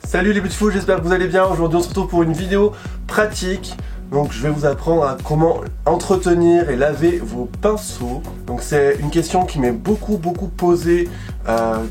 Salut les beautiful, j'espère que vous allez bien. Aujourd'hui on se retrouve pour une vidéo pratique. Donc je vais vous apprendre à comment entretenir et laver vos pinceaux. Donc c'est une question qui m'est beaucoup posée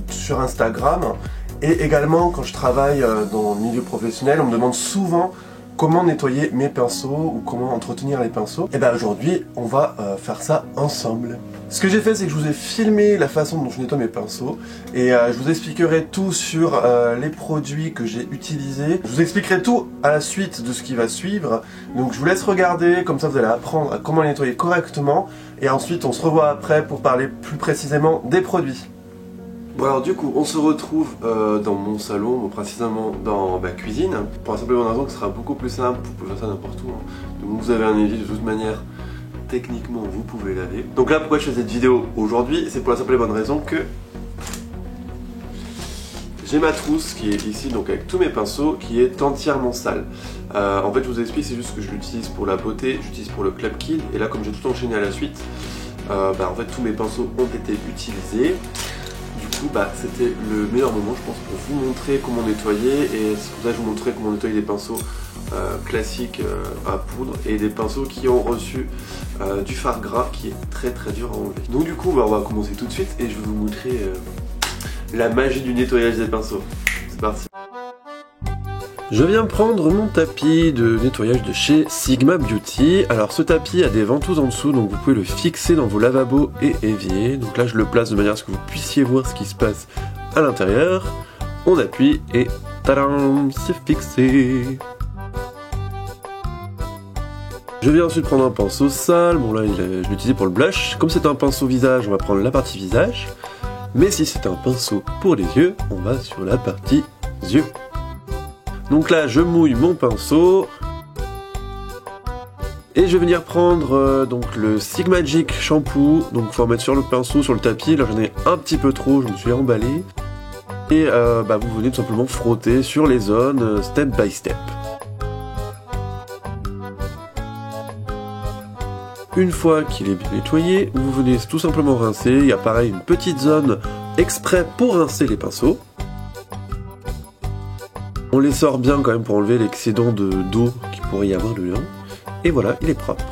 sur Instagram. Et également quand je travaille dans le milieu professionnel, on me demande souvent comment nettoyer mes pinceaux ou comment entretenir les pinceaux. Et bien aujourd'hui on va faire ça ensemble. Ce que j'ai fait, c'est que je vous ai filmé la façon dont je nettoie mes pinceaux et je vous expliquerai tout sur les produits que j'ai utilisés. Je vous expliquerai tout à la suite de ce qui va suivre. Donc je vous laisse regarder, comme ça vous allez apprendre à comment les nettoyer correctement et ensuite on se revoit après pour parler plus précisément des produits. Bon alors du coup on se retrouve dans mon salon, précisément dans ma cuisine, pour la simple bonne raison que ce sera beaucoup plus simple, vous pouvez faire ça n'importe où. Donc vous avez un évier de toute manière. Techniquement vous pouvez laver. Donc là pourquoi je fais cette vidéo aujourd'hui, c'est pour la simple et bonne raison que j'ai ma trousse qui est ici, donc avec tous mes pinceaux, qui est entièrement sale. En fait je vous explique, c'est juste que je l'utilise pour la beauté, j'utilise pour le Club Kid, et là comme j'ai tout enchaîné à la suite, en fait tous mes pinceaux ont été utilisés. Du coup c'était le meilleur moment je pense pour vous montrer comment nettoyer, et c'est pour ça que je vous montrerai comment nettoyer des pinceaux classiques à poudre et des pinceaux qui ont reçu du fard gras qui est très dur à enlever. Donc du coup on va commencer tout de suite et je vais vous montrer la magie du nettoyage des pinceaux. C'est parti. Je viens prendre mon tapis de nettoyage de chez Sigma Beauty. Alors ce tapis a des ventouses en dessous, donc vous pouvez le fixer dans vos lavabos et éviers. Donc là je le place de manière à ce que vous puissiez voir ce qui se passe à l'intérieur. On appuie et tadam, c'est fixé. Je viens ensuite prendre un pinceau sale. Bon là je l'ai utilisé pour le blush. Comme c'est un pinceau visage, on va prendre la partie visage. Mais si c'est un pinceau pour les yeux, on va sur la partie yeux. Donc là, je mouille mon pinceau et je vais venir prendre donc le Sigmagic shampoo. Donc faut en mettre sur le pinceau, sur le tapis. Là j'en ai un petit peu trop, je me suis emballé. Et vous venez tout simplement frotter sur les zones step by step. Une fois qu'il est bien nettoyé, vous venez tout simplement rincer. Il y a pareil une petite zone exprès pour rincer les pinceaux. On les sort bien quand même pour enlever l'excédent d'eau qu'il pourrait y avoir dedans. Et voilà, il est propre.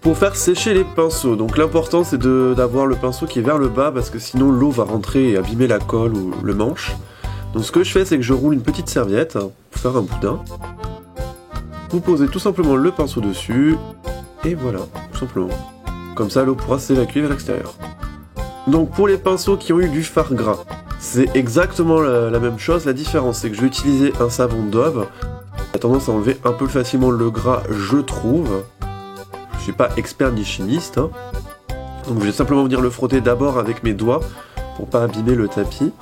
Pour faire sécher les pinceaux, donc l'important c'est d'avoir le pinceau qui est vers le bas parce que sinon l'eau va rentrer et abîmer la colle ou le manche. Donc ce que je fais, c'est que je roule une petite serviette pour faire un boudin. Vous posez tout simplement le pinceau dessus et voilà, tout simplement. Comme ça l'eau pourra s'évacuer vers l'extérieur. Donc pour les pinceaux qui ont eu du fard gras, c'est exactement la même chose. La différence c'est que je vais utiliser un savon Dove. Il a tendance à enlever un peu facilement le gras, je trouve. Je suis pas expert ni chimiste. Donc je vais simplement venir le frotter d'abord avec mes doigts pour pas abîmer le tapis.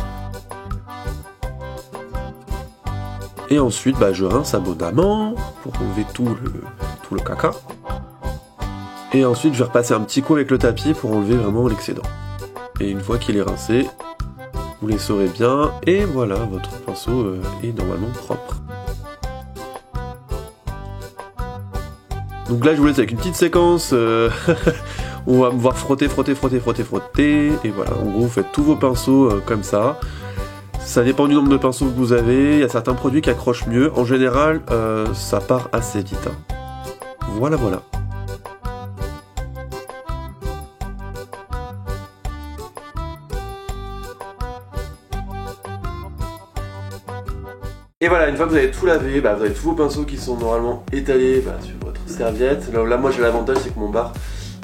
Et ensuite je rince abondamment pour enlever tout le caca. Et ensuite je vais repasser un petit coup avec le tapis pour enlever vraiment l'excédent. Et une fois qu'il est rincé, vous les saurez bien, et voilà, votre pinceau est normalement propre. Donc là je vous laisse avec une petite séquence, on va me voir frotter, et voilà, en gros vous faites tous vos pinceaux comme ça. Ça dépend du nombre de pinceaux que vous avez, il y a certains produits qui accrochent mieux, en général ça part assez vite. Voilà. Et voilà, une fois que vous avez tout lavé, vous avez tous vos pinceaux qui sont normalement étalés sur votre serviette. Là moi j'ai l'avantage, c'est que mon bar,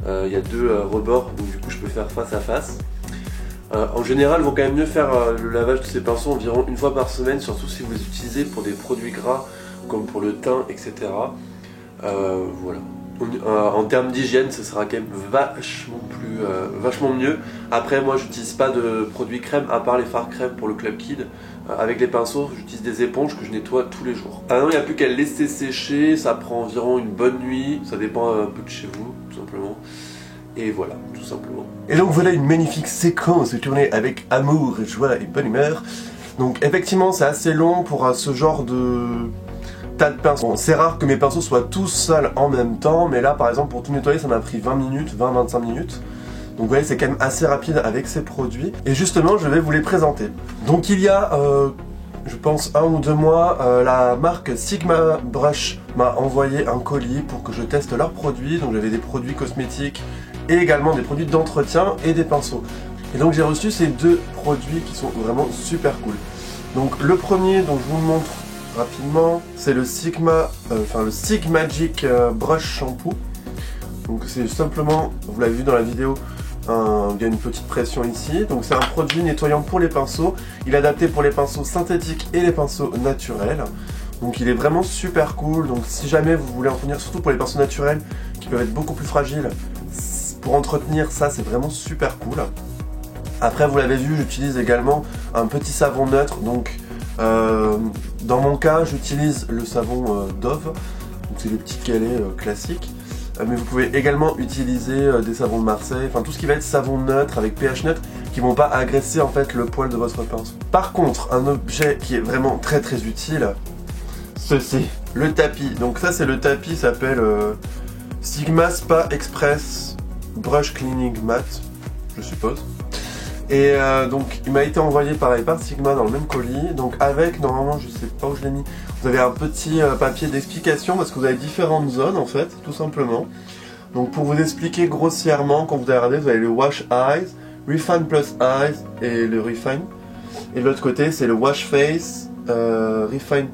il y a deux rebords, donc du coup je peux faire face à face. En général, il vaut quand même mieux faire le lavage de ces pinceaux environ une fois par semaine, surtout si vous les utilisez pour des produits gras, comme pour le teint, etc. Voilà. En termes d'hygiène, ce sera quand même vachement mieux. Après, moi, j'utilise pas de produits crème à part les fards crème pour le Club Kid. Avec les pinceaux, j'utilise des éponges que je nettoie tous les jours. Ah non, il n'y a plus qu'à le laisser sécher. Ça prend environ une bonne nuit. Ça dépend un peu de chez vous, tout simplement. Et voilà, tout simplement. Et donc voilà une magnifique séquence tournée avec amour, joie et bonne humeur. Donc effectivement, c'est assez long pour ce genre de tas de pinceaux. Bon, c'est rare que mes pinceaux soient tous sales en même temps, mais là par exemple pour tout nettoyer ça m'a pris 20 minutes, 20-25 minutes. Donc vous voyez, c'est quand même assez rapide avec ces produits. Et justement, je vais vous les présenter. Donc il y a, je pense 1 ou 2 mois, la marque Sigma Brush m'a envoyé un colis pour que je teste leurs produits. Donc j'avais des produits cosmétiques et également des produits d'entretien et des pinceaux. Et donc j'ai reçu ces 2 produits qui sont vraiment super cool. Donc le premier dont je vous montre rapidement, c'est le Sigmagic Brush Shampoo. Donc c'est simplement, vous l'avez vu dans la vidéo, il y a une petite pression ici. Donc c'est un produit nettoyant pour les pinceaux. Il est adapté pour les pinceaux synthétiques et les pinceaux naturels. Donc il est vraiment super cool. Donc si jamais vous voulez entretenir, surtout pour les pinceaux naturels qui peuvent être beaucoup plus fragiles, pour entretenir ça c'est vraiment super cool. Après vous l'avez vu, j'utilise également un petit savon neutre. Donc dans mon cas j'utilise le savon Dove. Donc c'est les petits galets classiques. Mais vous pouvez également utiliser des savons de Marseille, enfin tout ce qui va être savon neutre avec pH neutre qui vont pas agresser en fait le poil de votre pinceau. Par contre, un objet qui est vraiment très utile, ceci, le tapis. Donc ça c'est le tapis, s'appelle Sigma Spa Express Brush Cleaning Mat, je suppose. Et donc il m'a été envoyé pareil par Sigma dans le même colis. Donc avec, normalement je sais pas où je l'ai mis, vous avez un petit papier d'explication parce que vous avez différentes zones en fait, tout simplement. Donc pour vous expliquer grossièrement, quand vous allez regarder, vous avez le Wash Eyes, Refine Plus Eyes et le Refine. Et de l'autre côté c'est le Wash Face, Refine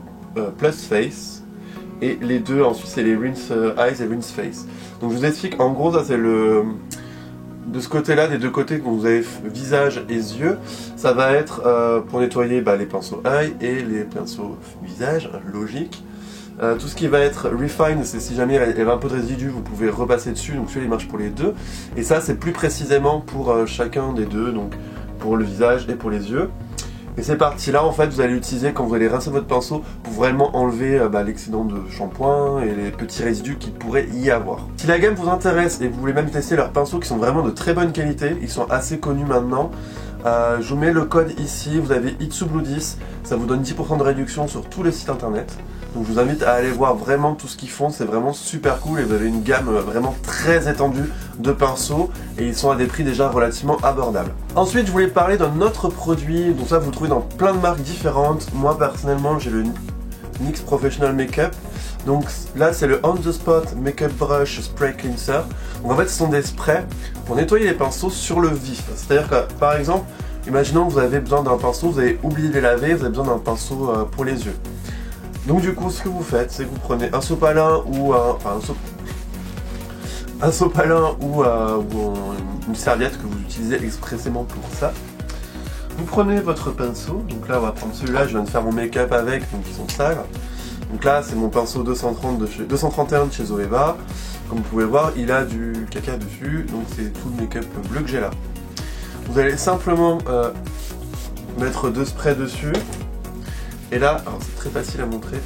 Plus Face. Et les deux ensuite c'est les Rinse Eyes et Rinse Face. Donc je vous explique, en gros ça c'est le... De ce côté-là, des deux côtés, quand vous avez visage et yeux, ça va être pour nettoyer les pinceaux œil et les pinceaux visage, logique. Tout ce qui va être refine, c'est si jamais il y a un peu de résidus, vous pouvez repasser dessus, donc celui-là il marche pour les deux. Et ça c'est plus précisément pour chacun des deux, donc pour le visage et pour les yeux. Et ces parties-là, en fait, vous allez l'utiliser quand vous allez rincer votre pinceau pour vraiment enlever l'excédent de shampoing et les petits résidus qu'il pourrait y avoir. Si la gamme vous intéresse et vous voulez même tester leurs pinceaux qui sont vraiment de très bonne qualité, ils sont assez connus maintenant, je vous mets le code ici, vous avez ITSUBLUE10, ça vous donne 10% de réduction sur tous les sites internet. Donc je vous invite à aller voir vraiment tout ce qu'ils font, c'est vraiment super cool et vous avez une gamme vraiment très étendue de pinceaux et ils sont à des prix déjà relativement abordables. Ensuite je voulais parler d'un autre produit, donc ça vous le trouvez dans plein de marques différentes. Moi personnellement j'ai le NYX Professional Makeup. Donc là c'est le On The Spot Makeup Brush Spray Cleanser. Donc en fait ce sont des sprays pour nettoyer les pinceaux sur le vif. C'est-à-dire que par exemple, imaginons que vous avez besoin d'un pinceau, vous avez oublié de les laver, vous avez besoin d'un pinceau pour les yeux. Donc du coup ce que vous faites c'est que vous prenez un sopalin ou un sopalin ou une serviette que vous utilisez expressément pour ça. Vous prenez votre pinceau, donc là on va prendre celui-là, je viens de faire mon make-up avec, donc ils sont sales. Donc là c'est mon pinceau 231 de chez Zoeva. Comme vous pouvez voir il a du caca dessus, donc c'est tout le make-up bleu que j'ai là. Vous allez simplement mettre 2 sprays dessus. Et là, alors c'est très facile à montrer,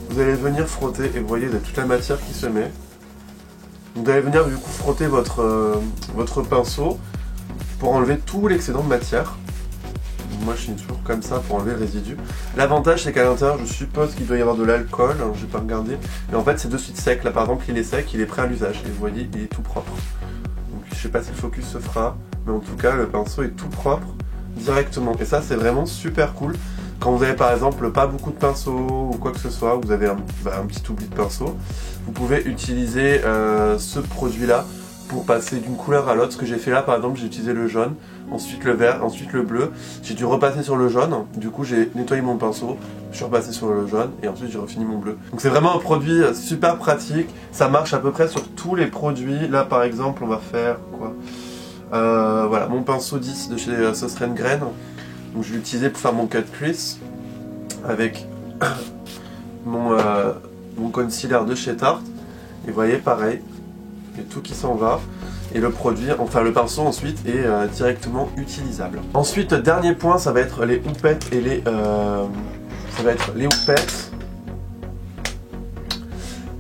vous allez venir frotter et vous voyez, vous avez toute la matière qui se met. Vous allez venir du coup frotter votre pinceau pour enlever tout l'excédent de matière. Donc moi je finis toujours comme ça pour enlever le résidu. L'avantage c'est qu'à l'intérieur je suppose qu'il doit y avoir de l'alcool, je vais pas regarder. Mais en fait c'est de suite sec, là par exemple il est sec, il est prêt à l'usage et vous voyez il est tout propre. Donc je sais pas si le focus se fera, mais en tout cas le pinceau est tout propre directement. Et ça c'est vraiment super cool. Quand vous avez par exemple pas beaucoup de pinceaux ou quoi que ce soit, vous avez un petit oubli de pinceau, vous pouvez utiliser ce produit là pour passer d'une couleur à l'autre. Ce que j'ai fait là par exemple, j'ai utilisé le jaune, ensuite le vert, ensuite le bleu. J'ai dû repasser sur le jaune, du coup j'ai nettoyé mon pinceau, je suis repassé sur le jaune et ensuite j'ai refini mon bleu. Donc c'est vraiment un produit super pratique, ça marche à peu près sur tous les produits. Là par exemple on va faire quoi, voilà mon pinceau 10 de chez Sauce Grain. Donc je vais l'utiliser pour faire mon cut crease avec mon concealer de chez Tarte. Et vous voyez pareil, il y a tout qui s'en va. Et le produit, enfin le pinceau ensuite est directement utilisable. Ensuite, dernier point, ça va être les houppettes et les houppettes.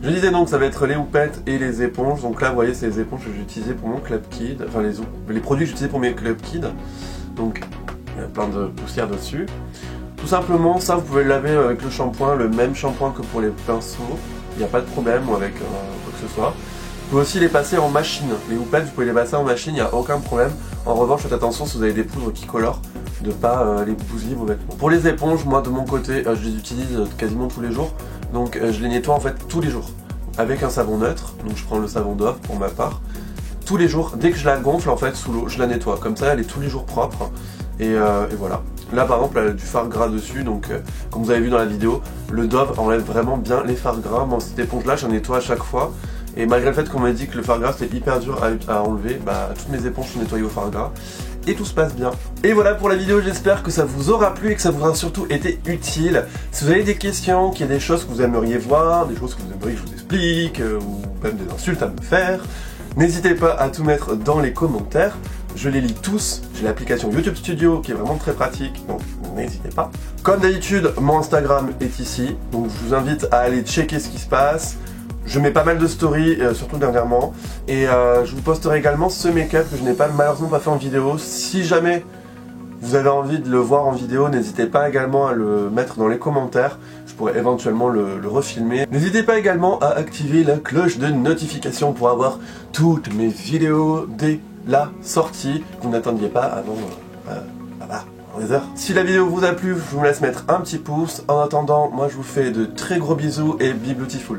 Je disais donc ça va être les houppettes et les éponges. Donc là vous voyez c'est les éponges que j'ai utilisées pour mon Club Kid. Enfin les produits que j'utilisais pour mes Club Kid. Donc il y a plein de poussière dessus. Tout simplement ça vous pouvez le laver avec le shampoing, le même shampoing que pour les pinceaux. Il n'y a pas de problème ou avec quoi que ce soit. Vous pouvez aussi les passer en machine. Les houppettes, vous pouvez les passer en machine, il n'y a aucun problème. En revanche, faites attention si vous avez des poudres qui colorent, de pas les bousiller vos vêtements. Pour les éponges, moi de mon côté, je les utilise quasiment tous les jours. Donc je les nettoie en fait tous les jours. Avec un savon neutre, donc je prends le savon Dove pour ma part. Tous les jours, dès que je la gonfle en fait sous l'eau, je la nettoie. Comme ça, elle est tous les jours propre. Et voilà. Là par exemple, elle a du fard gras dessus, donc comme vous avez vu dans la vidéo, le Dove enlève vraiment bien les fards gras. Moi cette éponge là, j'en nettoie à chaque fois. Et malgré le fait qu'on m'a dit que le fard gras c'était hyper dur à enlever, bah toutes mes éponges sont nettoyées au fard gras. Et tout se passe bien. Et voilà pour la vidéo, j'espère que ça vous aura plu et que ça vous aura surtout été utile. Si vous avez des questions, qu'il y a des choses que vous aimeriez voir, des choses que vous aimeriez que je vous explique, ou même des insultes à me faire, n'hésitez pas à tout mettre dans les commentaires. Je les lis tous, j'ai l'application YouTube Studio qui est vraiment très pratique, donc n'hésitez pas. Comme d'habitude, mon Instagram est ici, donc je vous invite à aller checker ce qui se passe. Je mets pas mal de stories, surtout dernièrement, et je vous posterai également ce make-up que je n'ai malheureusement pas fait en vidéo. Si jamais vous avez envie de le voir en vidéo, n'hésitez pas également à le mettre dans les commentaires, je pourrais éventuellement le refilmer. N'hésitez pas également à activer la cloche de notification pour avoir toutes mes vidéos dès la sortie, que vous n'attendiez pas avant des heures. Si la vidéo vous a plu, je vous laisse mettre un petit pouce. En attendant, moi je vous fais de très gros bisous et be beautiful.